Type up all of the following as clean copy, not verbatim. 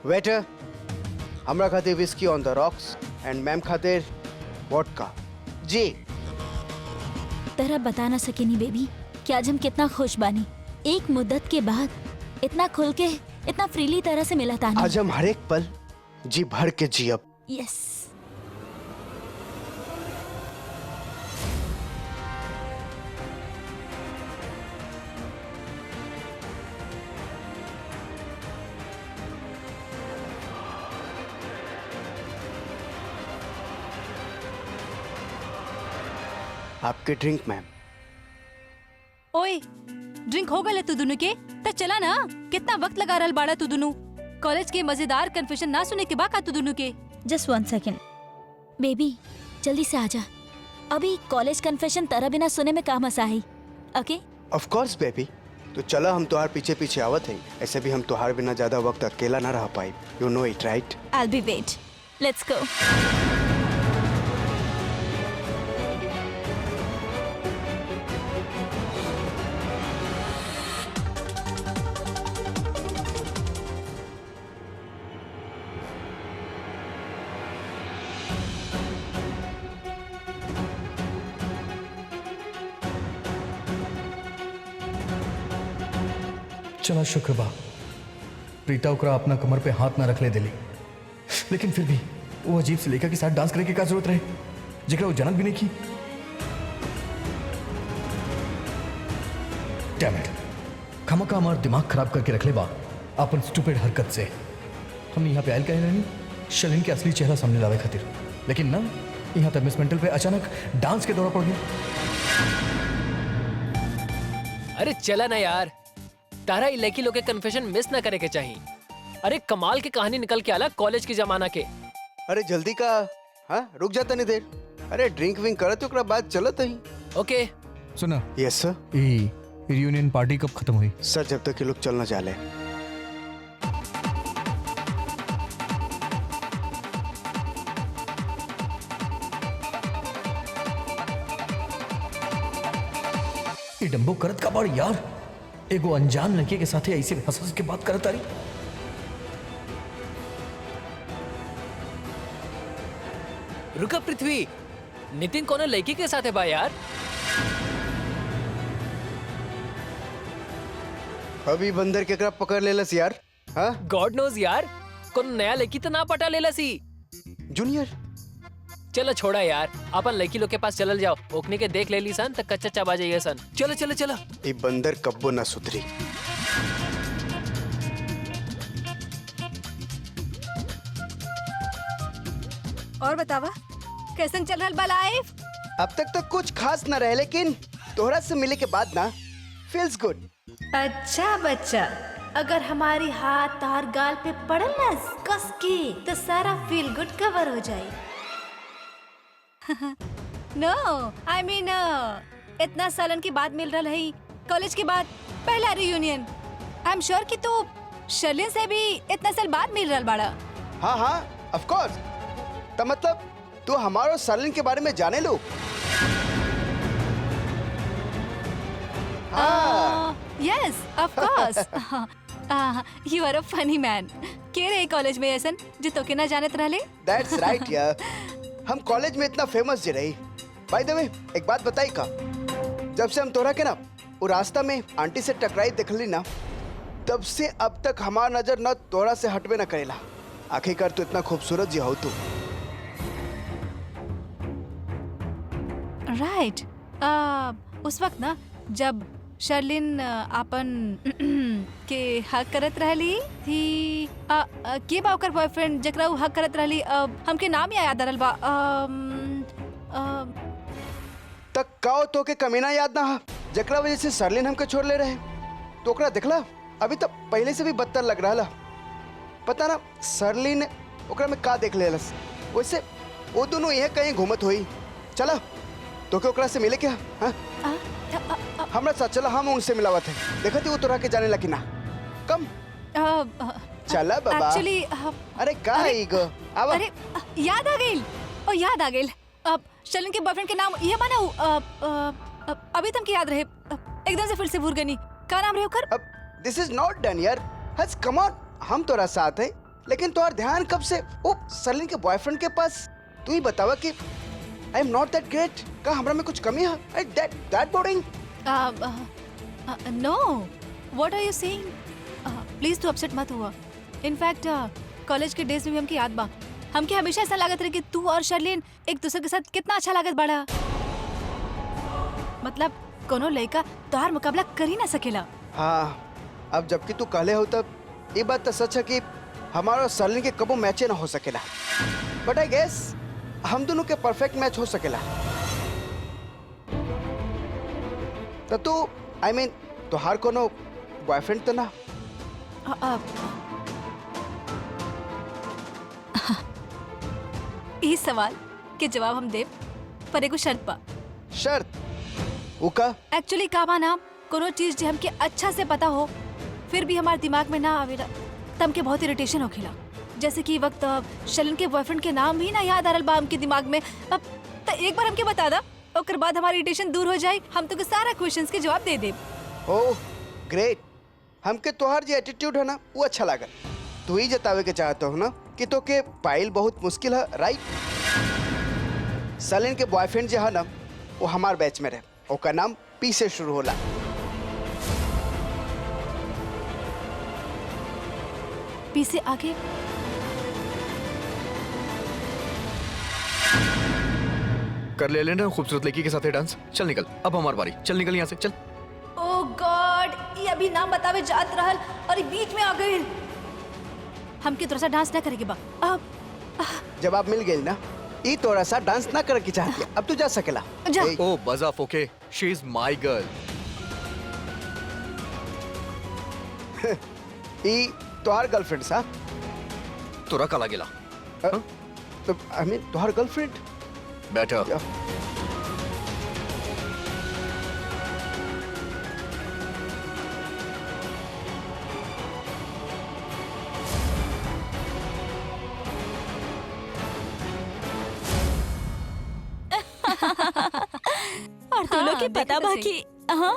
Waiter, हमरा खातिर whisky on the rocks and ma'am खातिर वोडका। जी। तरह बता ना सके नी बेबी कि आज हम कितना खुश बानी। एक मुद्दत के बाद इतना खुल के, इतना फ्रीली तरह से मिला तानी। आज हम हर एक पल जी भर के जियब। यस। आपके ड्रिंक मैम। ओए, ड्रिंक हो गए तू दोनों के? तो चला ना, कितना वक्त लगा रहल बाड़ा तू दोनों। कॉलेज के मजेदार कन्फेशन ना सुने के बाका तू दोनों के। जस्ट 1 सेकेंड बेबी, जल्दी से आजा। अभी कॉलेज कन्फेशन तरह बिना सुने में का मजा आई। ओके? Of course baby. तो चलो हम तुहार पीछे पीछे आवत हैं। ऐसे भी हम तुहार बिना ज्यादा वक्त अकेला ना रह पाए। You know it right? I'll be wait. Let's go. चला शुक्र बा प्रीता ओकरा अपना कमर पे हाथ ना रख ले दिली, लेकिन फिर भी वो अजीब से लेखा के साथ डांस करे के का जरूरत रहे जेकरा वो जनक भी नहीं की। डैम इट, खमका हमार दिमाग खराब करके रख ले बा अपन स्टूपिड हरकत से। हम यहाँ पे आयल कहे रहनी शलीन के असली चेहरा सामने लावे खातिर, लेकिन ना यहाँ तक मिस मेंटल पे अचानक डांस के दौरा पड़ गया। अरे चला ना यार, तारा ये लड़की लोग के कन्फेशन मिस ना करे के चाहिए। अरे कमाल की कहानी निकल के आला कॉलेज की जमाना के। अरे जल्दी का, हाँ रुक जाता नहीं देर। अरे ड्रिंक विंक करत ओकरा बाद चलत ही। ओके सुना, यस सर। ये रियूनियन पार्टी कब खत्म हुई? सर जब तक ये लोग चलना चाले। ये डम्बो करत का बाड़ यार, एगो अनजान लड़के के साथ ऐसे हंस हंस के बात करत तारी। रुका पृथ्वी, नितिन कौन लड़की के साथ है बा यार? अभी बंदर केकरा पकड़ लेलस यार। हाँ गॉड नोज यार, कौन नया लड़की तो ना पटा लेला सी। जूनियर। चलो छोड़ा यार, अपन लड़की लोग के पास चलल जाओ। ओकने के देख ले ली सन तो कच्चा चबा जाइए सन। चलो चलो चलो। ये बंदर कब्बो ना सुधरी। और बतावा, कैसन चल रहल बा लाइफ? अब तक तो कुछ खास न रहे, लेकिन तोहरा से मिले के बाद ना फील्स गुड। अच्छा बच्चा, अगर हमारी हाथ और गाल पे पड़ल ना कस के तो सारा फील गुड कवर हो जाए। नो, आई मीन इतना सालन के बाद मिल रहा है, कॉलेज के बाद पहला रियूनियन। आई एम श्योर कि तू शर्लिन से भी इतना साल बाद मिल रहा बाड़ा। हाँ हाँ ऑफ कोर्स। तो मतलब तू हमारो सरलिन के बारे में जाने लो। हाँ yes of course. You are a funny man. के रे कॉलेज में ऐसन जो तोके ना जानत रहले? दैट्स राइट यार। हम कॉलेज में इतना फेमस जे रही। बाय द वे एक बात बताई का, जब से हम तोरा के ना वो रास्ता में आंटी से टकराई देखली ना, तब से अब तक हमार नजर न तोरा से हटवे न करेला। आखिरकार तू इतना खूबसूरत जी हो तू। राइट। उस वक्त ना जब शर्लिन आपन के हक करत रहली थी, के बा ओकर बॉयफ्रेंड जकरा उ हक करत रहली, हमके नाम याद आ रहल बा। तक काओ तो के कमीना याद ना हा जकरा वजह से सरलिन हमके छोड़ ले रहे। तो ओकरा देखला, अभी तक पहले से भी बदतर लग रहा ला। पता ना सरलिन ओकरा में का देख लेलस। वैसे वो दोनों यह कहीं घूमत हुई। चला तो के ओकरा से मिले क्या? हाँ हमरा साथ चला, हम उनसे मिलावत है। देखा थी वो तोरा के जाने लगी ना। कम चला बाबा। एक्चुअली अरे का है गो? आवा। अरे याद आ गई। ओ याद आ गई। अब शर्लिन के बॉयफ्रेंड के नाम ये माना अभी तुमके याद रहे, एकदम से फिर से भूल गई। का नाम रहे ओकर? अब दिस इज नॉट डन यार। हस कम ऑन, हम तोरा साथ है। लेकिन तुम्हारा ध्यान कब से वो सरलिन के बॉयफ्रेंड के पास? तू ही बतावा कि I am not that great. का हमरा में कुछ कमी है? That boring? No, what are you saying? Please तू अपसेट मत हुआ। इनफैक्ट कॉलेज के डेज में भी हमके याद बा, हमके हमेशा ऐसा लागत रहे कि तू और शर्लिन एक दूसरे के साथ कितना अच्छा लागत बड़ा। मतलब कोनो लड़का तोहार मुकाबला कर ही ना सकेला। हाँ, अब जबकि तू कहले हो तब ये बात तो सच है कि हमारा और सरलिन के कबो मैचे ना हो सकेला, बट आई गेस हम दोनों के परफेक्ट मैच हो सकेला। तो तू आई मीन तोहार कोनो बॉयफ्रेंड तो ना? इस सवाल के जवाब हम देव, पर एगो शर्त बा। शर्त? वो का? एक्चुअली का बा ना, कोनो चीज जो हमके अच्छा से पता हो फिर भी हमारे दिमाग में ना आवेला तब हमके बहुत इरिटेशन होखेला। जैसे कि वक्त शर्लिन के बॉयफ्रेंड के नाम भी ना याद आ रहल बा हमके दिमाग में। अब तो एक बार हमके बता दा, ओकर बाद हमारी इरिटेशन दूर हो जाए, हम तो के सारा क्वेश्चंस के जवाब दे देब। ओह ग्रेट, हमके तोहार जो एटीट्यूड है ना वो अच्छा लागल। तू ही जतावे के चाहता हो ना कि तो के पाइल बहुत मुश्किल है, राइट? सरलिन के बॉयफ्रेंड जो है ना वो हमार बैच में रहे, ओका नाम पी से शुरू होला। पी से आगे? कर ले लेना खूबसूरत लड़की के साथ डांस। चल निकल, अब हमारी बारी। चल निकल यहाँ से, चल। ओह गॉड, ये अभी नाम बतावे जात रहल और ये बीच में आ गई। हमके थोड़ा सा डांस ना करेगे बा। अब जब आप मिल गई ना, ई तोरा सा डांस ना करे की चाहती है, अब तू जा सकेला। जा। ए, ओ बजाफ, ओके, शी इज माय गर्ल। ई तोहार गर्लफ्रेंड सा? तोरा काला गिला आई मीन तोहार गर्लफ्रेंड? बेटा और तू लोग के देखो पता तो बाकी? हाँ,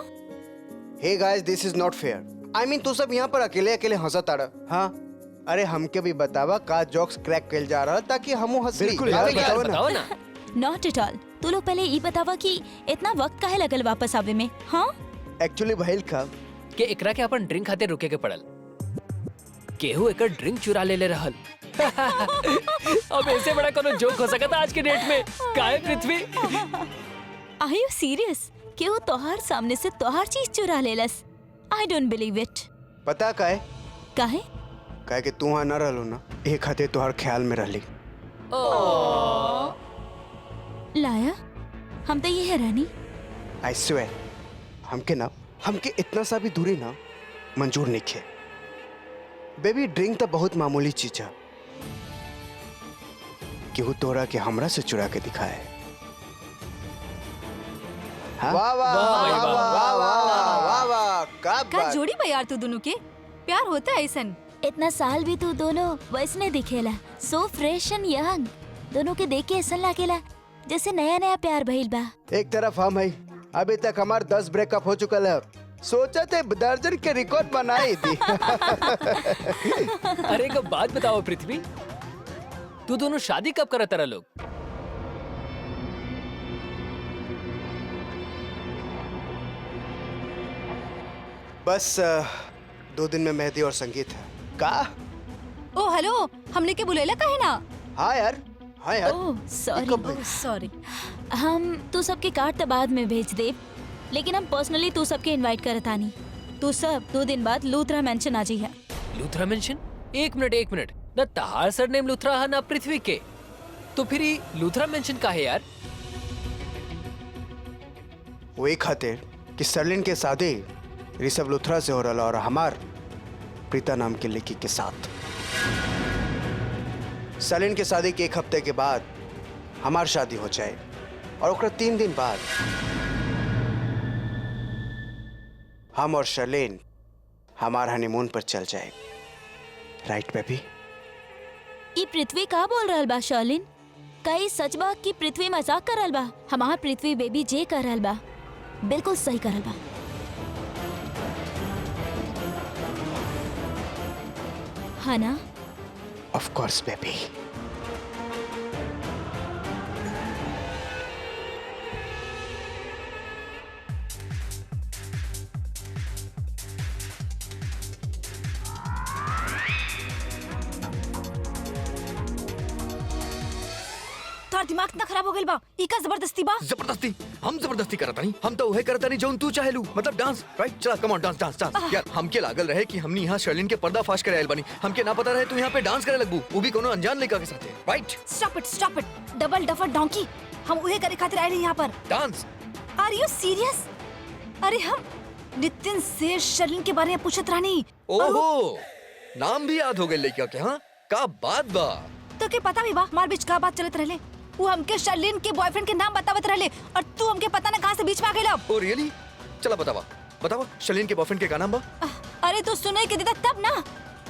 hey guys, this is not fair. I mean तू सब यहाँ पर अकेले अकेले हंसत आड़ा। हाँ, अरे हमके भी बतावा का जोक्स क्रैक कइल जा रहा ताकि हमू हंसी। बिल्कुल यार, यार, बताओ ना। Not at all. तू लोग पहले ये बतावा कि इतना वक्त काहे लगल वापस आवे में? हाँ, एक्चुअली भइल का के एकरा के अपन ड्रिंक खाते रुके के पड़ल। केहू एकर ड्रिंक चुरा ले रहल। अब ऐसे बड़ा कोनो जोक हो सकता आज के डेट में? काहे पृथ्वी? आर यू सीरियस? क्यों तोहार सामने से तोहार चीज चुरा लेलस? I don't believe it. पता का है? काहे? काहे कि तू वहाँ न रहलो ना, एक खाते तोहार ख्याल में रहली। लाया, हम तो ये है रानी। आई स्वेयर, हमके इतना सा भी दूरी ना मंजूर नहीं है। बेबी, ड्रिंक तो बहुत मामूली चीज है, केहू तोरा के हमरा से चुरा के दिखाए। हाँ? वाह वाह वाह, वाह वाह, वाह वाह वाह वाह, क्या का बात। जोड़ी बा यार तू दोनों के। प्यार होता है ऐसन। इतना साल भी तू दोनों वैसने दिखेला, सो फ्रेश एंड यंग। दोनों के देख के ऐसा लागेला जैसे नया नया प्यार भइल बा। एक तरफ हम है, अभी तक हमार 10 ब्रेकअप हो चुकल है। सोचा थे दर्जन के रिकॉर्ड बनाई थी। अरे एक बात बताओ पृथ्वी, तू दोनों शादी कब करत रहा लोग? बस 2 दिन में मेहंदी और संगीत है। का? ओ हेलो, हमने के बुलेला काहे ना? हाँ यार, हाँ यार। ओह सॉरी, कब भाई? Oh sorry. हम तू सबके कार्ड तो बाद में भेज देब, लेकिन हम पर्सनली तू सबके इनवाइट करत आनी। तू सब 2 दिन बाद लूथरा मेंशन आ जाइए। लूथरा मेंशन? एक मिनट, ना तहार सर नेम लूथरा है ना पृथ्वी के, तो फिर ये लूथरा मेंशन का है यार? वही खातिर कि सरलिन के शादी ऋषभ लुथरा से हो रहा और हमार प्रीता नाम के लड़की के साथ। सरलिन के शादी के 1 हफ्ते के बाद हमार शादी हो जाए और ओकरा 3 दिन बाद हम और शर्लिन हमार हनीमून पर चल जाए। Right baby? ये पृथ्वी का बोल रहल बा शर्लिन? कई सच बा कि पृथ्वी मजाक कर रहल बा? हमार पृथ्वी बेबी जे कर रहल बा बिल्कुल सही कर रहल बा। हाँ ना? Of course baby. तार दिमाग इतना खराब हो गइल बा, ई का जबरदस्ती बा। जबरदस्ती? हम जबरदस्ती करता नहीं, हम तो वही करता नहीं जो तू चाहेलू, मतलब डांस, राइट? चला come on, dance dance dance. यार हमके लागल रहे कि हमनी यहाँ शर्लिन के पर्दाफाश करे आइल बानी, हमके ना पता रहे तू यहाँ पे डांस करे लगबू, वो भी कोनो अनजान लड़का के साथ, right? Stop it, double duffer donkey. हम उहे करे खातिर आए यहाँ पर। डांस? Are you serious? अरे हम नितिन से शर्लिन के बारे में पूछत रहनी। ओहो, नाम भी याद हो गए लड़का के, हाँ? का बात बा? तो के पता भी बा हमार बीच का बात चलत रहले। वो हमके शर्लिन के बॉयफ्रेंड के नाम बतावत रहले और तू हमके पता ना कहां से बीच में आ गइला। Oh really? चला बतावा शर्लिन के बॉयफ्रेंड के का नाम बा? अरे तू सुने के देता तब ना।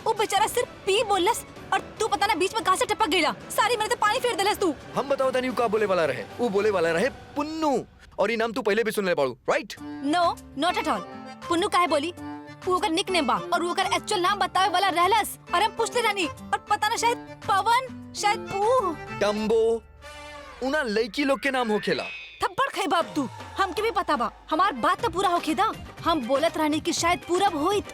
वो बेचारा सिर्फ पी बोलस और तू पता ना बीच में कहां से टपक गइला। सारी मेरे तो पानी फेर देलस तू। हम बताओ तनी का बोले वाला रहे, वो बोले वाला रहे पुन्नू, और ये नाम तू पहले भी सुन ले बाड़ू, right? No, not at all. Punnu काहे बोली? वो ओकर निकनेम बा और वो ओकर एक्चुअल नाम बतावे वाला रहलस और हम पूछते रहनी और पता ना शायद पवन, शायद पू, टम्बो, उना लड़की लोग के नाम होखेला। थप्पड़ खाई बाप तू। हमके भी पता बा, हमार बात तो पूरा होखे दा। हम बोलत रहनी कि शायद पूरब होइत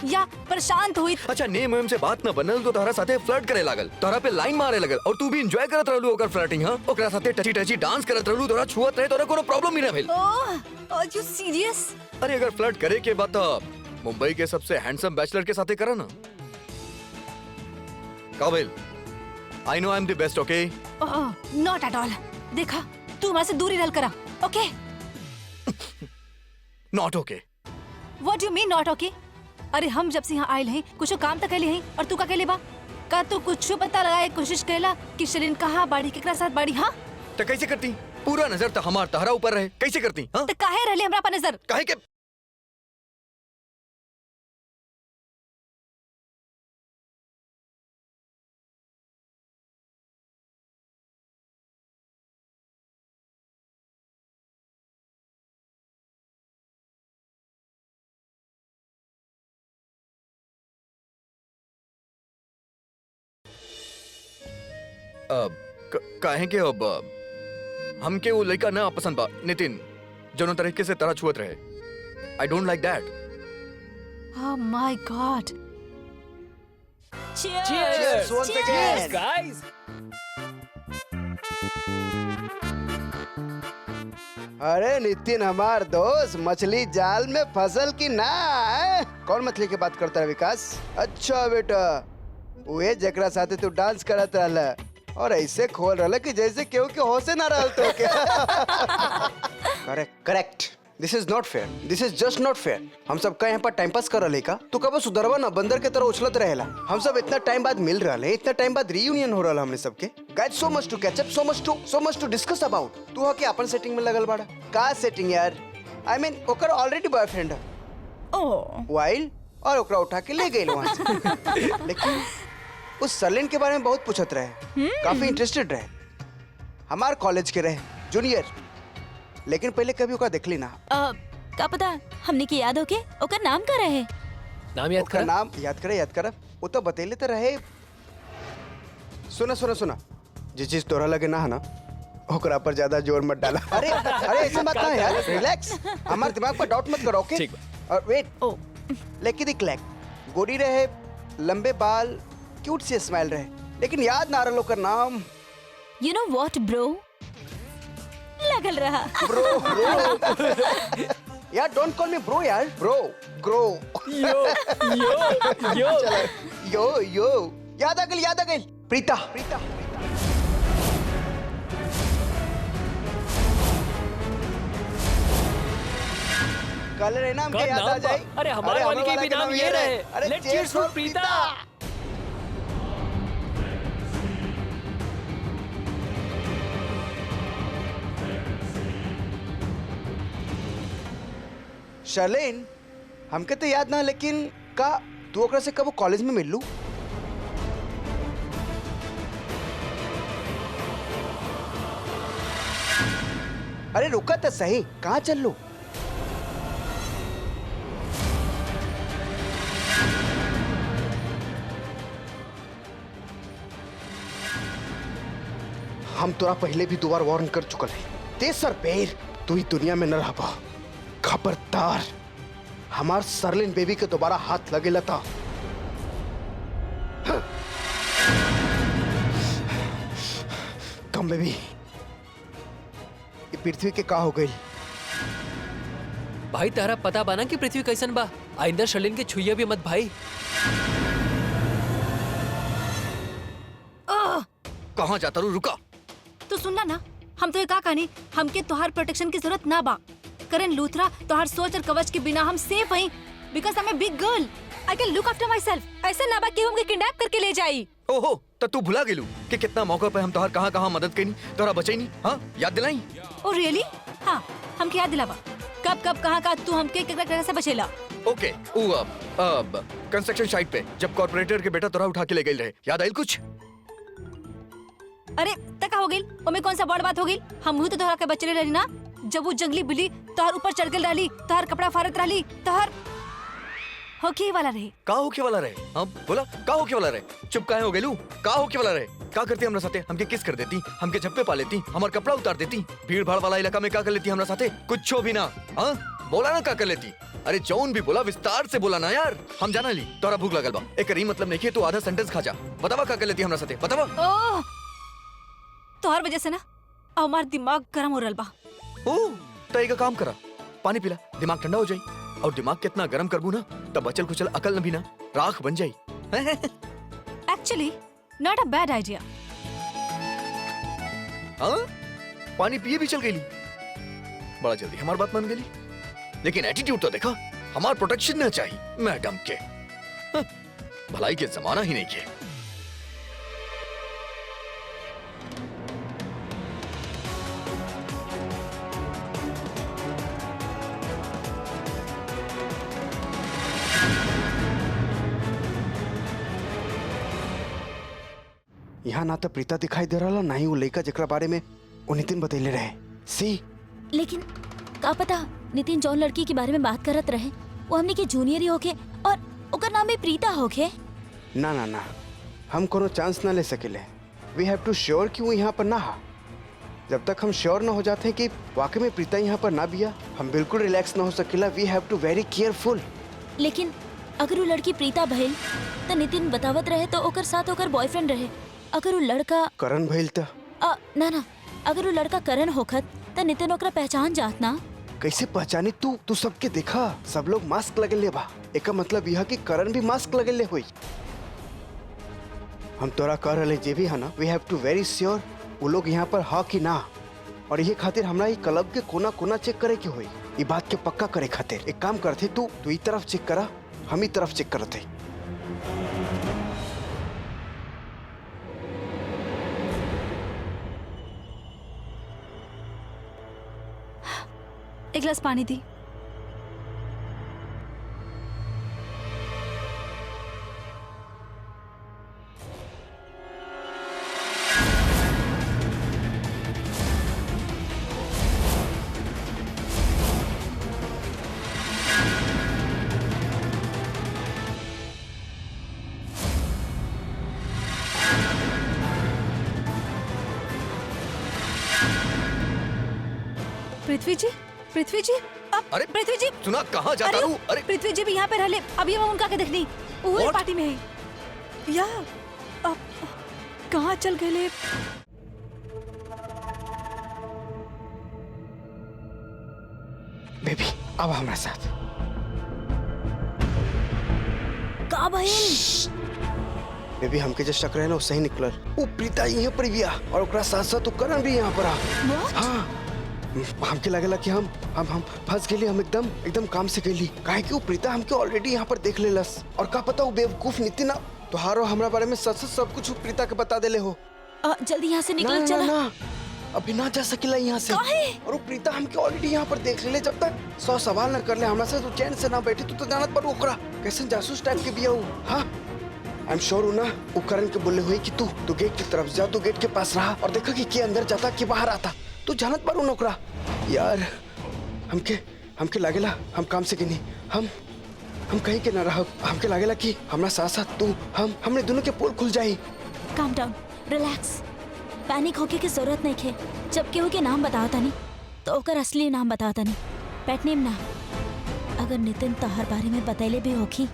या प्रशांत होइत। अच्छा, नेम वेम से बात न बनल तो तोहरा साथे फ्लर्ट करे लागल, तोहरा पे लाइन मारे लगल और तू भी एंजॉय करत रहलू ओकर फ्लर्टिंग, हां? ओकरा साथे टची टची डांस करत रहलू, तोहरा छुअत रहे, तोहरा कोनो प्रॉब्लम ही ना भेल। ओह, आर यू सीरियस? अरे अगर फ्लर्ट करे के बाद तो मुंबई के सबसे हैंडसम बैचलर के साथे करा ना। काबिल, I know I am the best, okay? Not at all. देखा, तू हमारे से दूरी रहल करा, okay? Not okay? What you mean not okay? अरे हम जब से यहाँ आयल हैं कुछ काम तक कैले हैं और तू का कैले बा? का तू कुछ पता लगाए कोशिश कैला कि शरीन कहाँ बाड़ी केकरा साथ बाड़ी? हाँ तो कैसे करती? पूरा नजर तो हमार तहरा ऊपर रहे, कैसे करती? हाँ? तो काहे रहले हमरा पर नजर? काहे के? काहे के अब हमके वो लड़का ना पसंद बा नितिन, जोनो तरीके से तरह छुअत रहे। I don't like that. Oh my God! Cheers once again. guys. अरे नितिन हमार दोस्त, मछली जाल में फसल की ना है? कौन मछली की बात करता है विकास? अच्छा बेटा, वो जकरा साथे तू डांस करत रहला और ऐसे खोल रहा कि जैसे केहू के होशे ना रहल तो के। Correct correct. This is not fair, this is just not fair. हम सब का यहाँ पर टाइम पास कर रहे का, तू कब सुधरवा ना, बंदर के तरह उछलत रहेला। हम सब इतना टाइम बाद मिल रहे हैं, इतना टाइम बाद रीयूनियन हो रहा हमने सबके। Guys, so much two catch up, so much two discuss about. तू हो के अपन सेटिंग में लगल बाड़ा? का सेटिंग यार? आई मीन ओकर ऑलरेडी बॉयफ्रेंड है वाइल, और ओकरा उठा के ले गई वहां से। लेकिन उस सरलिन के बारे में बहुत पूछत रहे, काफी इंटरेस्टेड रहे। हमार कॉलेज के रहे, जूनियर, लेकिन पहले कभी ओका देखली ना। का पता हमने की याद होके ओकर नाम का रहे? नाम याद ओकर कर। नाम याद करे। वो तो बतेले तो रहे। सुना, जिस चीज तोरा लगे ना है ना, ओकरा पर ज्यादा जोर मत डाला। अरे ऐसे बात ना है यार, रिलैक्स। हमारे दिमाग पर डाउट मत करो, ओके? ठीक और वेट, लेकिन दिख लैक गोरी रहे, लंबे बाल, क्यूट सी स्माइल रहे, लेकिन याद ना रहा ओकर नाम। You know what, bro? लगल रहा। ब्रो यार, डोंट कॉल मी ब्रो यार, ब्रो ग्रो। यो याद आ गई प्रीता। कलर है ना, हमके याद आ जाए। अरे हमारे वाली के भी नाम ये रहे। अरे Let's cheers for Preeta. Sherlyn, हमके तो याद ना, लेकिन का तू ओकरा से कब कॉलेज में मिल लू? अरे रुका तो सही, कहाँ चल लू? हम तोरा पहले भी 2 बार वार्न कर चुकल है। तेसर बेर तू ही दुनिया में न रहबा। खबरदार हमार सरलिन बेबी के दोबारा हाथ लगे लता। कम बेबी, ये पृथ्वी के का हो गई? भाई तारा पता बाना कि पृथ्वी कैसन बा। आइंदा शर्लिन के छुइया भी मत भाई। कहाँ जाता रू? रुका। तो सुनना ना, हम तो ये का कहानी, हमके तोहार प्रोटेक्शन की जरूरत ना बा। करण लूथरा तोहार सोच और कवच के बिना हम सेफ हई, because I am a big girl. I can look after myself. ऐसे ना बा कि हमके किडनैप करके ले जाई। ओहो, तो तू भुला गेलू कि कितना मौका पे हम तोहर कहाँ मदद कईनी, तोहरा बचई नहीं। हाँ, याद दिलाई? Oh really? हाँ, हमके याद दिलावा। कब कब कहाँ का तू हमके केकरा से बचेला? ओके, अब कंस्ट्रक्शन साइट पे जब कॉर्पोरेटर के बेटा तोरा उठा के ले गए रहे, याद आइल कुछ? अरे तका हो गई, ओमे कौन सा बड़ बात हो गई? हम तो तोहरा के बचले रही ना, जब वो जंगली बिल्ली तोहर ऊपर चढ़ गई रहली, तोहर कपड़ा फाड़त रहली, तोहर होके वाला रहे। का होके वाला रहे? हाँ बोला, का होके वाला रहे? चुप काहे हो गेलू? का होके वाला रहे? का करती हमरा साथे? हमके किस कर देती, हमके झप्पे पा लेती, हमार कपड़ा उतार देती, भीड़ भाड़ वाला इलाका में का कर लेती हमरा साथे? कुछ भी ना। हाँ बोला ना का कर लेती? अरे जौन भी बोला विस्तार से बोला ना यार, हम जाना ली। तोरा भूख लगल बा, एक करी मतलब नहीं कि तू आधा सेंटेंस खा जा। बतावा का कर लेती हमरा साथे, बतावा। ओह, तोहर वजह से ना हमार दिमाग गरम हो रहल बा। ओ तो एक काम करा, पानी पिला, दिमाग ठंडा हो जाई। और दिमाग कितना गरम करबू ना, तब बचल कुचल अकल न भी ना राख बन जाई। Actually not a bad idea. हाँ, पानी पिए भी चल गई, बड़ा जल्दी हमारी बात मान गई। लेकिन एटीट्यूड तो देखा, हमार प्रोटेक्शन न चाहिए मैडम के। हाँ, भलाई के जमाना ही नहीं के। यहाँ ना तो प्रीता दिखाई दे रहा, ना ही वो लड़का जेकरा बारे में वो नितिन बतैले रहे। सी लेकिन का पता नितिन जौन लड़की के बारे में बात करत रहे वो हमने के जूनियर ही होके और ओकर नाम भी प्रीता होके। ना ना ना, हम कोनो चांस ना ले सकेले। वी हैव टू श्योर कि वो यहाँ पर ना हा। जब तक हम श्योर ना हो जाते हैं कि वाकई में प्रीता यहाँ पर ना बिया, हम बिल्कुल रिलैक्स ना हो सकेला। We have to very careful. लेकिन अगर वो लड़की प्रीता भइल तो नितिन बतावत रहे तो ओकर साथ ओकर बॉयफ्रेंड रहे। अगर वो लड़का करण भइल त ना ना, अगर वो लड़का करण होखत तो नितिन ओकरा पहचान जात ना। कैसे पहचानी? तू सबके देखा, सब लोग मास्क लगेले बा। एका मतलब यह कि करण भी मास्क लगेले हुई। हम तोरा कह रहे जे भी है ना, we have to very sure वो लोग यहाँ पर हा कि ना। और ये खातिर हमरा ये क्लब के कोना कोना चेक करे के होई। ये बात के पक्का करे खातिर एक काम करते, तू ई तरफ चेक करा, हम ही तरफ चेक करते। एक गिलास पानी दी। पृथ्वी जी, पृथ्वी जी, अब अरे पृथ्वी जी, सुना कहाँ जाता अरे हूँ? अरे पृथ्वी जी भी यहाँ पे रहले। अभी हम उनका के देखनी, वो What? पार्टी में है। या अब कहाँ चल गए? बेबी अब हमारे साथ। का भइल? बेबी हमके जो शक रहे ना वो सही निकलल। वो प्रीता यहाँ पर भी आ और ओकरा साथ साथ वो करण भी यहाँ पर आ। हाँ, हमके लगेला कि हम फंस गेली। हम एकदम काम से गेली, काहे कि वो प्रीता हमके ऑलरेडी यहाँ पर देख लेलस। और का पता वो बेवकूफ नितिन ना तोहारो हमरा बारे में सच सब कुछ प्रीता के बता देले हो। जल्दी यहाँ से ना निकल ना चला। ना, अभी ना जा सकेला यहाँ से। और वो प्रीता हमके ऑलरेडी यहाँ पर देख ले। जब तक 100 सवाल न कर ले हमरा से, तो चैन से ना बैठी। तू तो जानत पर ओकरा कैसे जासूस टाइप के बिया हो। हाँ, आई एम श्योर हूँ ना वो करण के बोले हुई कि तू गेट की तरफ जा, तू गेट के पास रहा और देखा कि अंदर जाता कि बाहर आता। तू जानत पर ओकरा। यार हमके लागेला हम काम से नहीं, हम कहीं के ना रह। हमके लागेला कि हमरा साथ साथ तू हमने दोनों के पोल खुल जाई। Calm down, relax. पैनिक होके की जरूरत नहीं है। जब केहू के नाम बताओ तानी तो ओकर असली नाम बताओ तानी, पेट नेम ना। अगर नितिन तोहर बारे में बतैले भी होखी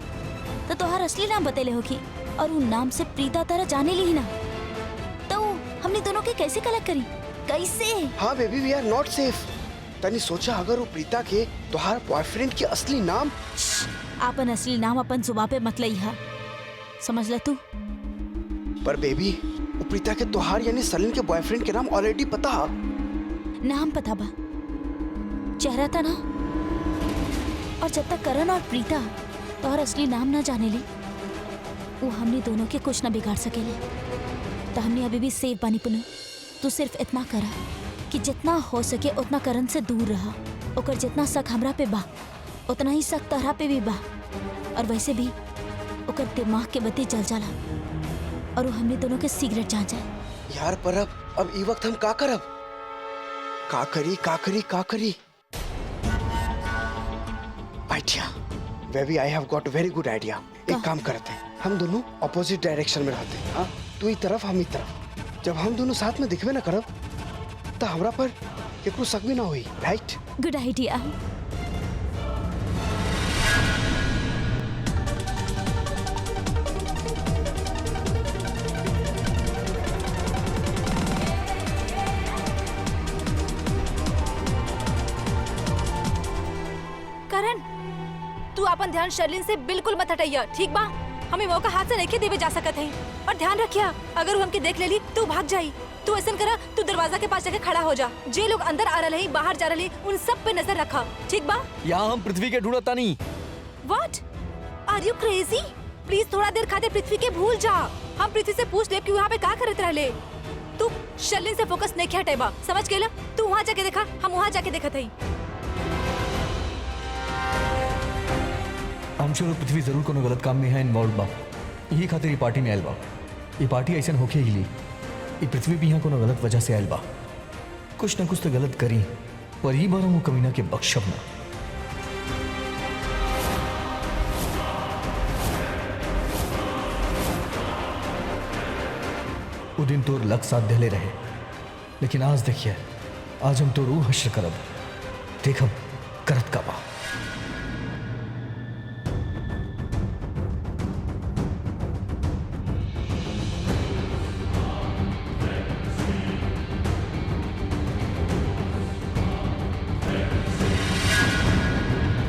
तो तोहर असली नाम बतैले होखी, और उन नाम से प्रीता तरह जाने ली ही ना, तो हमने दोनों के कैसे कलेक्ट करी? कैसे? हाँ baby, we are not safe. तनी सोचा अगर वो प्रीता के तोहार बॉयफ्रेंड के असली नाम। आपन असली नाम अपन जुबान पे मत लइहा, समझ ल तू? पर बेबी, वो प्रीता के तोहार यानी सलीन के बॉयफ्रेंड के नाम ऑलरेडी पता। नाम पता बा, चेहरा था ना। और जब तक करण और प्रीता तोहर असली नाम ना जाने ले, वो हमने दोनों के कुछ ना बिगाड़ सकेले। तो हमने अभी भी सेफ बानी पुनू। तू सिर्फ इतना करा कि जितना हो सके उतना करण से दूर रहा। ओकर जितना शक हमरा पे बा उतना ही शक तोहरा पे भी बा। और वैसे भी ओकर दिमाग के बत्ती जल जाला और वो हमने दोनों के सिगरेट जान जाए। यार पर अब ई वक्त हम का करब? का करी? Idea baby, I have got very good idea. एक काम करते हैं, हम दोनों ऑपोजिट डायरेक्शन में रहते हैं। हाँ, तू इस तरफ हम इस तरफ। जब हम दोनों साथ में दिखबे ना करब तो हमरा पर केकरो शक भी ना होई, राइट? Good idea. करण, तू अपन ध्यान शर्लिन से बिल्कुल मत हटाइया, ठीक बा? हमें मौका हाथ से नहीं देवे जा सकत है। और ध्यान रखिया, अगर वो हमके देख लेली तू भाग जाई। तू ऐसा करा, तू दरवाजा के पास जाके खड़ा हो जा। जे लोग अंदर आ रहे बाहर जा रहे उन सब पे नजर रखा, ठीक बा? यहाँ हम पृथ्वी के ढूंढता नहीं। What? Are you crazy? Please थोड़ा देर खातिर पृथ्वी के भूल जा। हम पृथ्वी से पूछ ले कि वहाँ पे का करत रहले। तू शर्लिन से फोकस नहीं हटेबा, समझ गेला? तू वहाँ जाके देखा, हम वहाँ जाके देखत हई। हम श्योर पृथ्वी जरूर कोनो गलत काम में है इन्वॉल्व बा। यही खातिर ये पार्टी में आयल बा। ये पार्टी ऐसा होके ही ली, ये पृथ्वी भी यहाँ कोनो गलत वजह से आयल बा। कुछ ना कुछ तो गलत करी, पर ये बार हम कमीना के बख्शब ना। वो दिन तोर लक साथ दिले रहे, लेकिन आज देखिए, आज हम तो रूह हश्र करब। देखब करत का बा।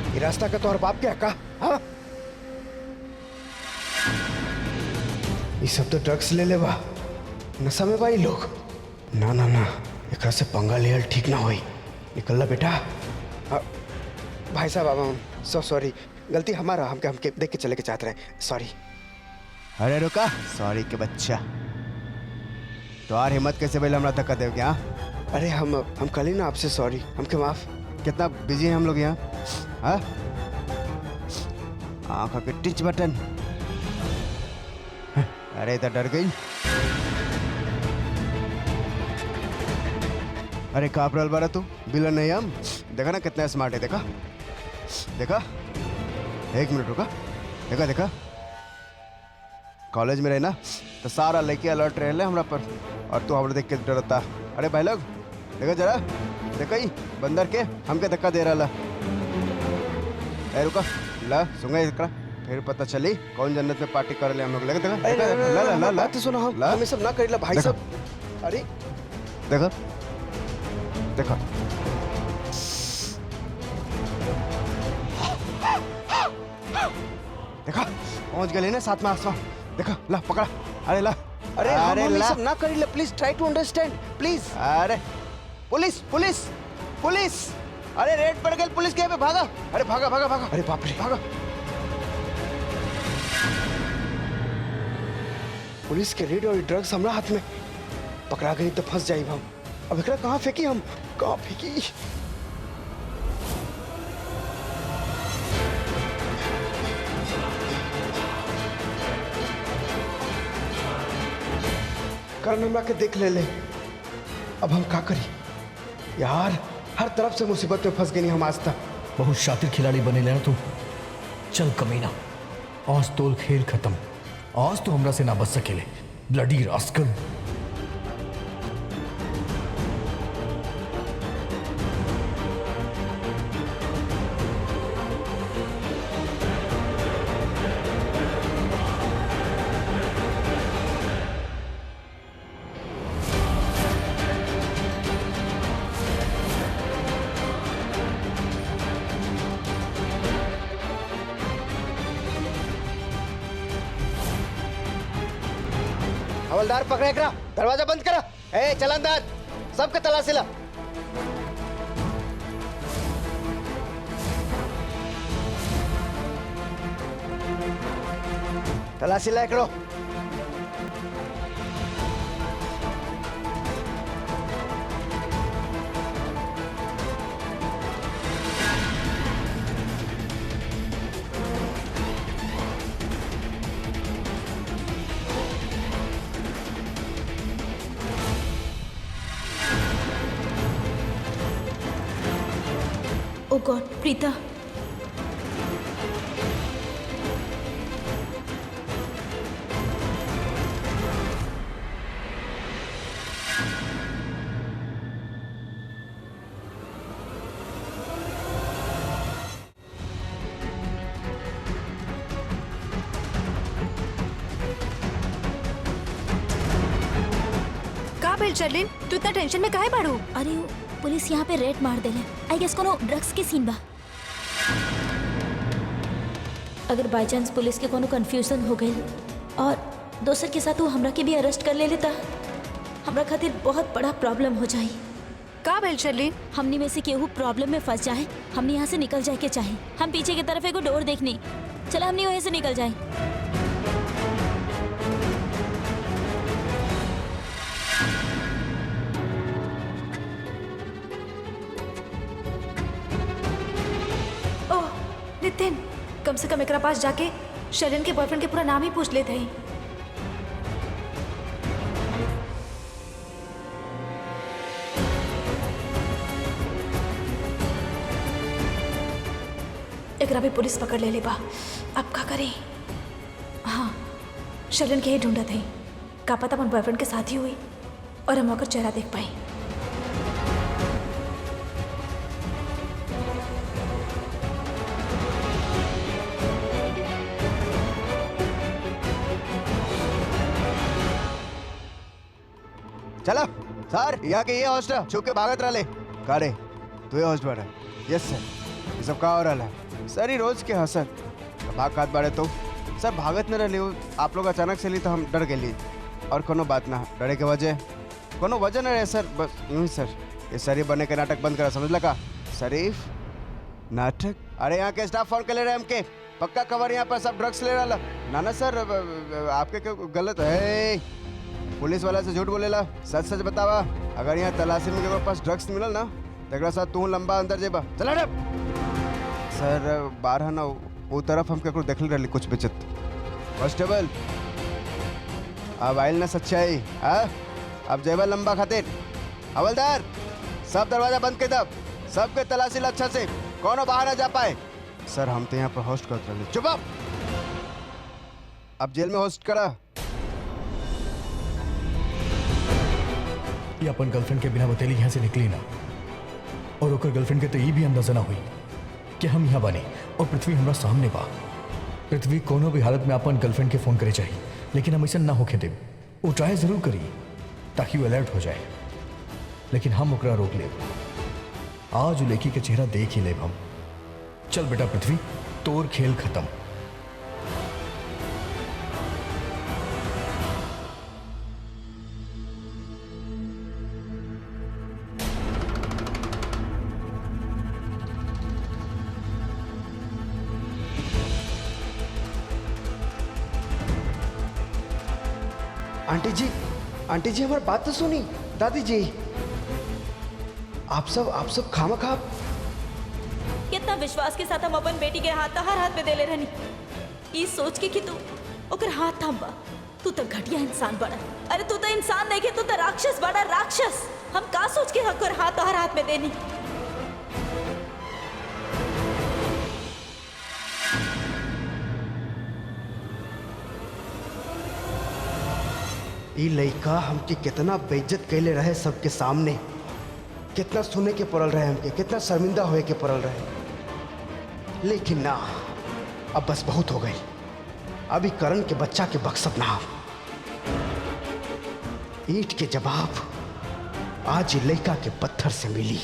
ये रास्ता का तो और बाप क्या का? हाँ? ये सब तो ड्रग्स ले बा, नशा में बा ये लोग। ना ना ना, एक से पंगा लियल ठीक ना होई। निकल ला बेटा। भाई साहब, सो सॉरी, गलती हमारा। हमके देख के चले के चाहते रहे, सॉरी। अरे रुका, सॉरी के बच्चा। तो यार हिम्मत कैसे पहले हमरा धक्का दे क्या? अरे हम कल ही ना आपसे सॉरी, हमके माफ। कितना बिजी हैं हम लोग यहाँ। हाँ, आँखों के टिच बटन। अरे इधर डर गई। अरे कापरल बारा तू, बिलन नहीं हम। देखा ना कितना स्मार्ट है, देखा देखा। एक मिनट रुका, देखा देखा। कॉलेज में रहे ना तो सारा लड़के अलर्ट रहे हमरा पर, और तू हमरा देख के डरता। अरे भाई लोग देखा जरा, देखा ही बंदर के हमके धक्का दे रहा। ए रुका, ला सुंगा एकरा, फिर पता चली कौन जन्नत में पार्टी कर ले हम लोग। लगे देखा, ला ला ला बात सुनो, हम सब ना करेला भाई साहब। अरे देखा देखा, देखा पहुंच गए ना साथ में आसमान। देखा, ला पकड़ा। अरे ला, अरे हम सब ना करेला, please try to understand please. अरे पुलिस पुलिस पुलिस, अरे रेड पड़ गई, पुलिस के यहाँ पे भागा। अरे भागा भागा भागा, अरे बाप रे भागा। पुलिस के रेड और ड्रग्स हमारा हाथ में पकड़ा गई तो फंस जाए हम। अब एकरा कहाँ फेंकी, हम कहाँ फेंकी? करण हमरा के देख ले। अब हम क्या करी यार? हर तरफ से मुसीबत में फंस गई हम आज तक। बहुत शातिर खिलाड़ी बने लेना तू। चल कमीना, आज तोल खेल खत्म। आज तो हमरा से ना बच सकेले, ब्लडी रास्कल। हवलदार पकड़े करा, दरवाजा बंद करा। ए चल अंदर, सबके तलाशी ला। तलाशी ला करो। ओ गॉड प्रीता, का भेल शर्लिन, तू इतना टेंशन में काहे बाड़ू? अरे वो पुलिस यहाँ पे रेड मार देले। आई गेस कोनो ड्रग्स के सीन बा। अगर बाय चांस पुलिस के कोनो कंफ्यूजन हो गई और दोसर के साथ वो हमरा के भी अरेस्ट कर ले लेता, हमरा खातिर बहुत बड़ा प्रॉब्लम हो जाई। का भेल शर्लिन? हमनी में से केहू प्रॉब्लम में फंस जाए, हमने यहाँ से निकल जाए के चाहे। हम पीछे की तरफ एगो डोर देखनी, चला हमने वहीं से निकल जाए। ओह नितिन, कम से कम एकरा पास जाके शर्लिन के बॉयफ्रेंड के पूरा नाम ही पूछ लेते हैं। एकरा भी पुलिस पकड़ ले बा, अब का करें? हाँ, शर्लिन के ही ढूंढत है। का पता अपन बॉयफ्रेंड के साथ ही हुई और हम ओकर चेहरा देख पाए। चलो सर, यहाँ के ये होस्ट छुप के भागत रहे का रे? तू ये होस्ट बड़ा? यस सर। ये सब का हो रहा है सर? ही रोज के हसत भाग खात बाड़े तो सर भागत न रहे। आप लोग अचानक से ली तो हम डर गए, और कोनो बात ना, डरे के वजह कोनो वजह न रहे सर, बस यूं ही सर। ये शरीफ बनने के नाटक बंद करा, समझ लगा? शरीफ नाटक? अरे यहाँ के स्टाफ फोन कर ले रहे हमके, पक्का कवर यहाँ पर सब ड्रग्स ले रहा। ना ना सर, आपके क्यों गलत है? पुलिस वाला से झूठ बोलेला, सच सच बतावा। अगर यहाँ तलाशी में मेरे पास ड्रग्स मिलल ना, तेरा साथ तू लंबा अंदर जेबा। चला रे सर, बारह ना वो तरफ हम केकरो देखल रही कुछ बेचत। कांस्टेबल अब आइल ना सच्चाई, हाँ? अब जेबा लंबा खातिर। हवलदार सब दरवाजा बंद कर दब, सबके तलाशी ला अच्छा से, कौनो बाहर ना जा पाए। सर हम तो यहाँ पर होस्ट करते रहे। चुप आप। अब जेल में होस्ट करा। ये अपन गर्लफ्रेंड के बिना बतेली यहाँ से निकली ना, और ओकर गर्लफ्रेंड के तो ये भी अंदाजा ना हुई कि हम यहाँ बने और पृथ्वी हमारा सामने बा। पृथ्वी कोनो भी हालत में अपन गर्लफ्रेंड के फोन करे चाहिए, लेकिन हम ऐसा ना होके देव। वो ट्राई जरूर करी ताकि वो अलर्ट हो जाए, लेकिन हम ओकरा रोक ले। आज लड़की के चेहरा देख ही ले हम। चल बेटा पृथ्वी, तोर खेल खत्म। आंटी जी हमारी बात तो सुनी। दादी जी आप सब खामखा कितना विश्वास के साथ हम अपन बेटी के हाथ हर हाथ में देले रहनी, ई सोच के कि तू ओकर हाथ थाम्बा। तू तो घटिया इंसान बड़ा। अरे तू तो इंसान नहीं के, तू तो राक्षस बड़ा, राक्षस। हम का सोच के ओकर हाथ हर हाथ में देनी? ई लड़का हमके कितना बेइज्जत कैले रहे सबके सामने, कितना सुने के पड़ल रहे हमके, कितना शर्मिंदा होए के पड़ल रहे। लेकिन ना, अब बस बहुत हो गई। अभी करण के बच्चा के बख्शत ना। ईंट के जवाब आज ई लड़का के पत्थर से मिली।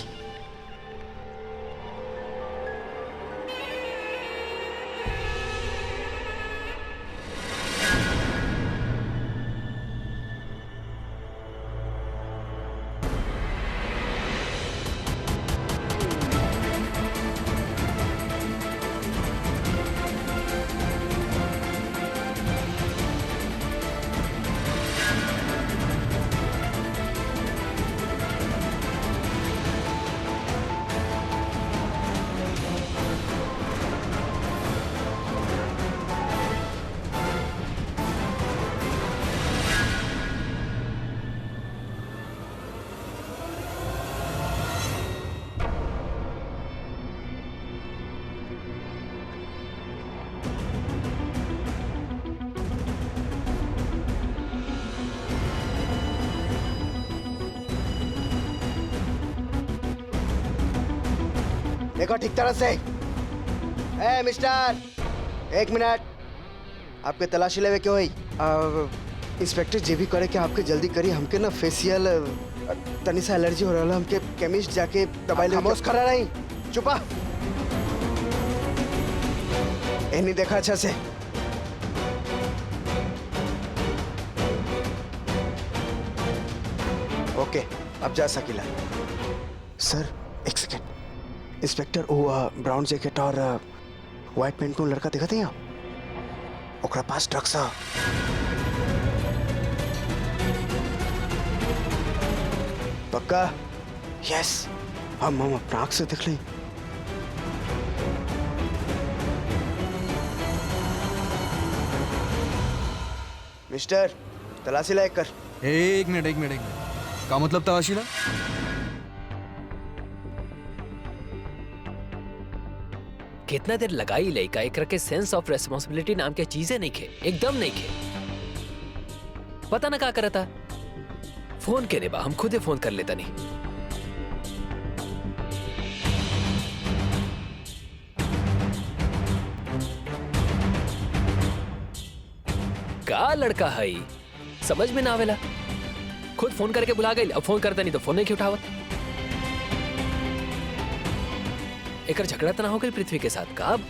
देखो ठीक तरह से। ए मिस्टर, एक मिनट, आपके तलाशी लेवे क्यों हुई? इंस्पेक्टर जे भी करे कि आपके जल्दी करी, हमके ना फेशियल तनी सा एलर्जी हो रहा है, हमके केमिस्ट जाके दवाई ले। खामोश खड़ा नहीं, चुपा। नहीं देखा अच्छा से। ओके, अब जा सकीला। सर एक सेकेंड, इंस्पेक्टर वो ब्राउन जैकेट और व्हाइट पेंट में लड़का देखा थे यहाँ, ओकरा पास ड्रग्स है। पक्का? यस, हम अपना आँख से देख लें। मिस्टर, तलाशी लायक कर। एक मिनट का मतलब तलाशी ला? कितना देर लगाई लड़का एक के सेंस ऑफ रेस्पॉन्सिबिलिटी नाम के चीजें नहीं खे, एकदम नहीं खे। पता ना क्या करा था। फोन के बा हम खुद ही फोन कर लेता नहीं। का लड़का है समझ में ना आवेला। खुद फोन करके बुला गई, अब फोन करता नहीं तो फोन नहीं क्यों उठावत। एक झगड़ा तो ना हो गई पृथ्वी के साथ का? अब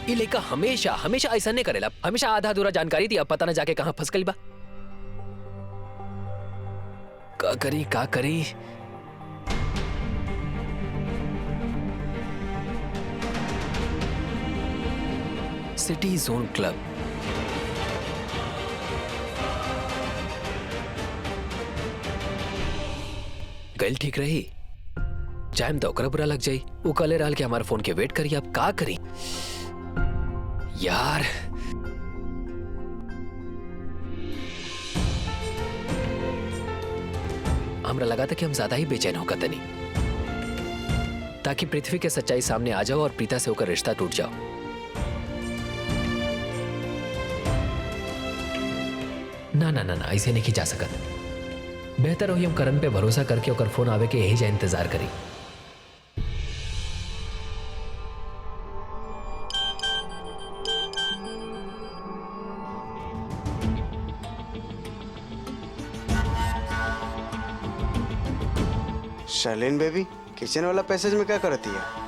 ये लड़का हमेशा हमेशा ऐसा नहीं करेला, हमेशा आधा अधूरा जानकारी दी, अब पता ना जाके कहां फंस गई बा। का करी सिटी जोन क्लब। गल ठीक रही, जाम तो ओकरा बुरा लग जाई। वो कले रहल के हमारे फोन के वेट करी, अब का करी यार। हमरा लगा था कि हम ज्यादा ही बेचैन होगा तनी, ताकि पृथ्वी के सच्चाई सामने आ जाओ और प्रीता से होकर रिश्ता टूट जाओ। ना ना ना ना, ऐसे नहीं जा सकत। बेहतर हो हम करण पे भरोसा करके ओकर फोन आवे के यही जा इंतजार करी। शर्लिन बेबी, किचन वाला पैसेज में क्या करती है?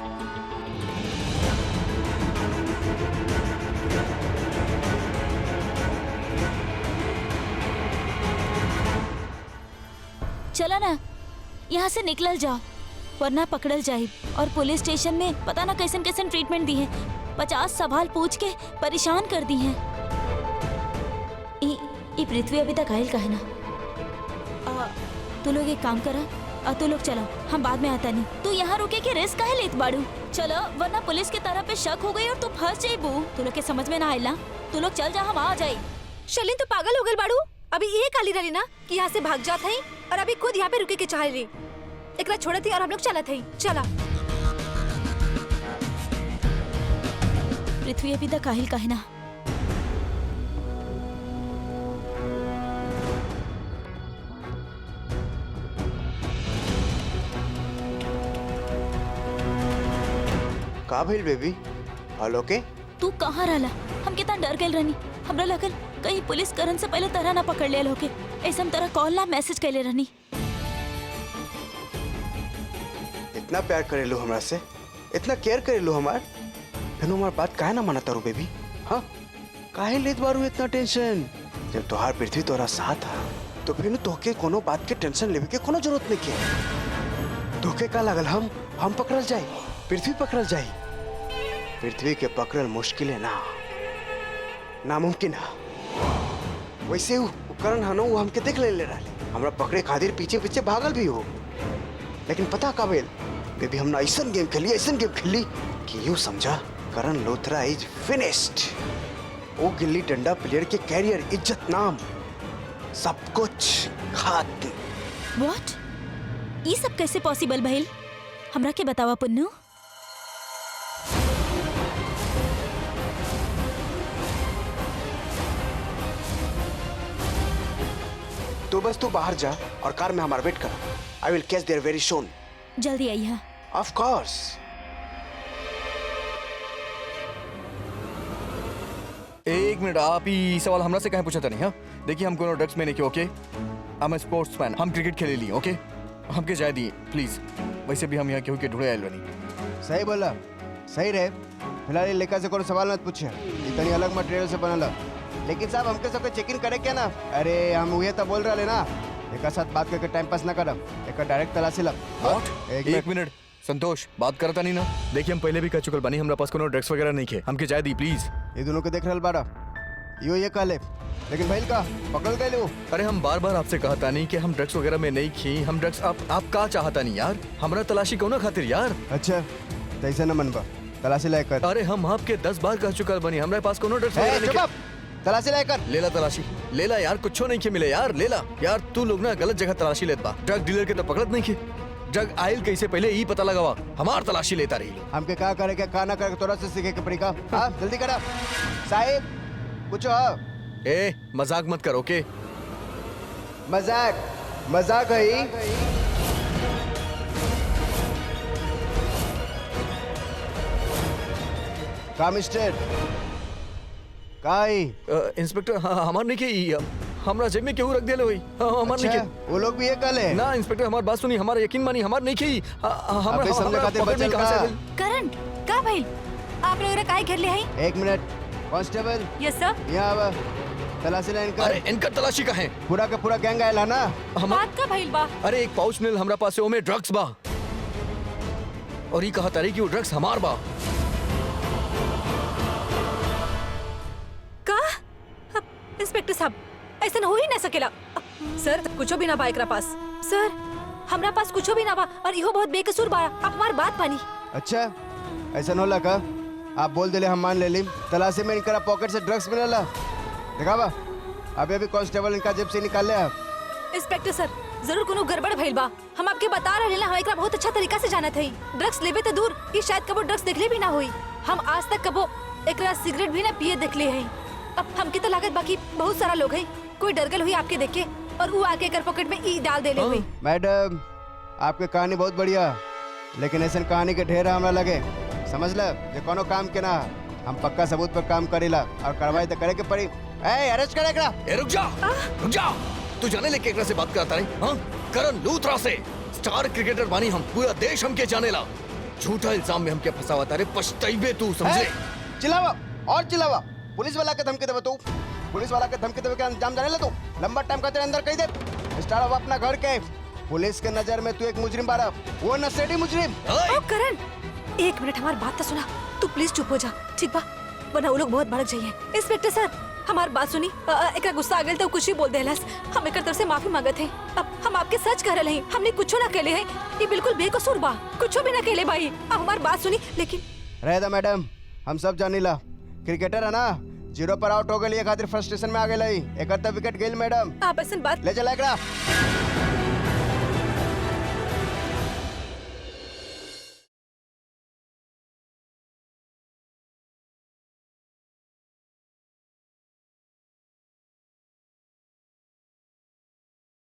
चला ना, यहाँ से निकल जाओ वरना पकड़ल जाए। और पुलिस स्टेशन में पता ना कैसन कैसन ट्रीटमेंट दी है, 50 सवाल पूछ के परेशान कर दी हैं। ई पृथ्वी अभी तक आयल का है ना? तू लोग एक काम करा, तू लोग चलो, हम बाद में आता नहीं। तू यहाँ रुके के रिस्क काहे लेत बाड़ू? चलो वरना पुलिस की तरफ पे शक हो गई और तू फंस जाइबू। तू लोग के समझ में ना आइला, तू लोग चल जा, हम आ जाए। शर्लिन तो पागल हो गई बाड़ू। अभी ये काली रही ना कि यहाँ से भाग जात है और अभी खुद यहाँ पे रुके के चाह रही। एकरा छोड़त ही और हम लोग चलत है। चला। पृथ्वी अभी तक आहिल का है ना? का भइल बेबी? हेलो के? तू कहाँ रहला? हम कितना डर गए रहनी। हमरा लगल कहीं पुलिस करण से पहले तरह ना पकड़ ले लोगे। ऐसा हम तरह कॉल ना मैसेज कैले रहनी। इतना प्यार करेलू हमरा से, इतना केयर करेलू हमार, फिर हमार बात काहे ना मानता रू बेबी? हाँ, काहे लेत बारू इतना टेंशन? जब तोहार पृथ्वी तोरा साथ है तो फिर तोहके कोनो बात के टेंशन लेवे के कोनो जरूरत नहीं के। तोहके का लागल हम पकड़ल जाए, पृथ्वी पकड़ल जाए? पृथ्वी के पकड़ल मुश्किल है ना, नामुमकिन है। वैसे उपकरण है ना, वो हमके देख ले रहा, हमरा पकड़े खातिर पीछे पीछे भागल भी हो। लेकिन पता का बेल बेबी, हमने ऐसा गेम खेली कि यूं समझा करण लोथरा इज फिनिश्ड। वो गिल्ली डंडा प्लेयर के कैरियर, इज्जत, नाम सब कुछ खत्म। व्हाट? ये सब कैसे पॉसिबल भइल? हमरा के बतावा पुन्नू। तू बाहर जा और कार में हमारा वेट कर। I will catch there very soon. जल्दी आइए। Of course. एक मिनट, आप ही सवाल हमरा से कहीं पूछा था नहीं? हाँ देखिए, हम कोनो ड्रग्स में नहीं किए, ओके? हम स्पोर्ट्समैन, हम क्रिकेट खेले लिए, ओके? हमके जाए दिए प्लीज। वैसे भी हम यहाँ केहू के ढूंढे आयल बनी। सही बोला, सही रहे। फिलहाल ये लेकर से कोई सवाल मत पूछे, इतनी अलग मटेरियल से बनल है। लेकिन साहब हमके सबके चेक इन करे क्या ना? अरे हम वही तो बोल रहे ना, एक साथ बात करके टाइम पास ना करब, एक डायरेक्ट तलाशी लब। एक मिनट संतोष, बात करता नहीं ना? देखिए, हम पहले भी कह चुकल बानी, हमरा पास कोनो ड्रग्स वगैरह नहीं खे। हमके जाए दी प्लीज। ये दोनों के देख रहल बारा, यो ये कहले, लेकिन भाई का पकड़ गए लो। अरे हम बार बार आपसे कहता नहीं कि हम ड्रग्स वगैरह में नहीं खी। हम ड्रग्स आप का चाहता नहीं यार? हमरा तलाशी कौन खातिर यार? अच्छा तैसे न मनबा, तलाशी लेकर। अरे हम आपके 10 बार कह चुकल बनी, हमारे पास कोनो ड्रग्स वगैरह नहीं खे। तलाशी लेकर लेला तलाशी, लेला यार, कुछ नहीं के मिले यार, लेला यार। तू लोग ना गलत जगह तलाशी लेत बा। ड्रग डीलर के तो पकड़त नहीं के। ड्रग आयल कैसे पहले ही पता लगावा, हमार तलाशी लेता रही। हमके का करे के का ना करे तोरा से सीखे के पड़ी का। हाँ जल्दी करा साहिब, पूछो। हाँ ए मजाक मत करो, ओके? मजाक मजाक है। का मिस्टर काई इंस्पेक्टर, हमार नहीं के, हमरा जेब में केहू रख दिया वही। हमार नहीं अच्छा, के। वो लोग भी ये कले ना इंस्पेक्टर, हमारी बात सुनी, हमारा यकीन मानी, हमार नहीं की। अबे समझे खातिर बचल का। करण का भाई आप लोग काहे घेर ले हैं? एक मिनट कांस्टेबल, यस सर। यहाँ आवा, तलाशी लाइन अरे कर। इनका तलाशी का है? पूरा का पूरा गैंग आयल है ना? बात का भइल बा? अरे एक पाउच मिल हमरा पास, ओमे ड्रग्स बा, और ये कहा तारी कि वो ड्रग्स हमार बा। का इंस्पेक्टर साहब, ऐसा हो ही ना सकेला। सर कुछो भी ना बा एकरा पास। सर हमरा पास कुछो भी ना बा, और इहो बहुत बेकसूर बा। आप हमार बात मानी। अच्छा ऐसा न होला का? आप बोल दिले, हम मान ले ली। तलाशी में इनका पॉकेट से ड्रग्स मिलला, दिखावा। अभी अभी कांस्टेबल इनका जेब से निकाल ले। इंस्पेक्टर सर जरूर कोनो गड़बड़ भइल बा। हम आपके बता रहे ना, हम एकरा बहुत अच्छा तरीका से जानत हई। ड्रग्स लेवे तो दूर, ये शायद कबो ड्रग्स देखले भी ना होई। हम आज तक कबो एकरा सिगरेट भी ना पिए देखले हई। अब हमके तो लागत बाकी बहुत सारा लोग है, कोई डर गल हुई आपके देख के, और वो आके एकर पॉकेट में ई डाल देले हुई। मैडम आपकी कहानी बहुत बढ़िया, लेकिन ऐसा कहानी के ढेर हमरा लगे, समझ ल। ये कोनो काम के ना, हम पक्का सबूत पर काम करेला, और कार्रवाई तो करे के पड़ी। अरेस्ट करे एकरा। ए रुक जा, रुक जा। तू जाने ले केकरा से बात करता रही? हाँ करण लूथरा से, स्टार क्रिकेटर बानी हम, पूरा देश हमके जानेला। झूठा इल्जाम में हमके फंसावा तारे, पछताइबे तू, समझे? चिल्लावा और चिल्लावा। पुलिस वाला के धमकी देवे तू, पुलिस वाला के धमकी देवे के अंजाम जाने ले तू। लंबा टाइम का तेरे अंदर कही दे। स्टार अब अपना घर के, पुलिस के नजर में तू एक मुजरिम बारा, वो नशेड़ी मुजरिम। ओ करण एक मिनट, हमारी बात तो सुना। तू प्लीज चुप हो जा, ठीक बा? वरना वो लोग बहुत भड़क जाइए। इंस्पेक्टर सर हमारी बात सुनी, एकरा गुस्सा आ गया तो कुछ ही बोल देलस। हम एकर तरफ से माफी मांगत हैं। अब हम आपके सच कह रहे हैं, हमने कुछ ना कहले हैं। ये बिल्कुल बेकसूर बा, कुछ भी ना कहले भाई। अब हमारी बात सुनी। लेकिन रह दा मैडम, हम सब जानीला। क्रिकेटर है ना, 0 पर आउट हो गई, खातिर फ्रस्ट्रेशन में आ गई। एक विकेट गेल मैडम, आप ऐसा बात ले चला एकरा।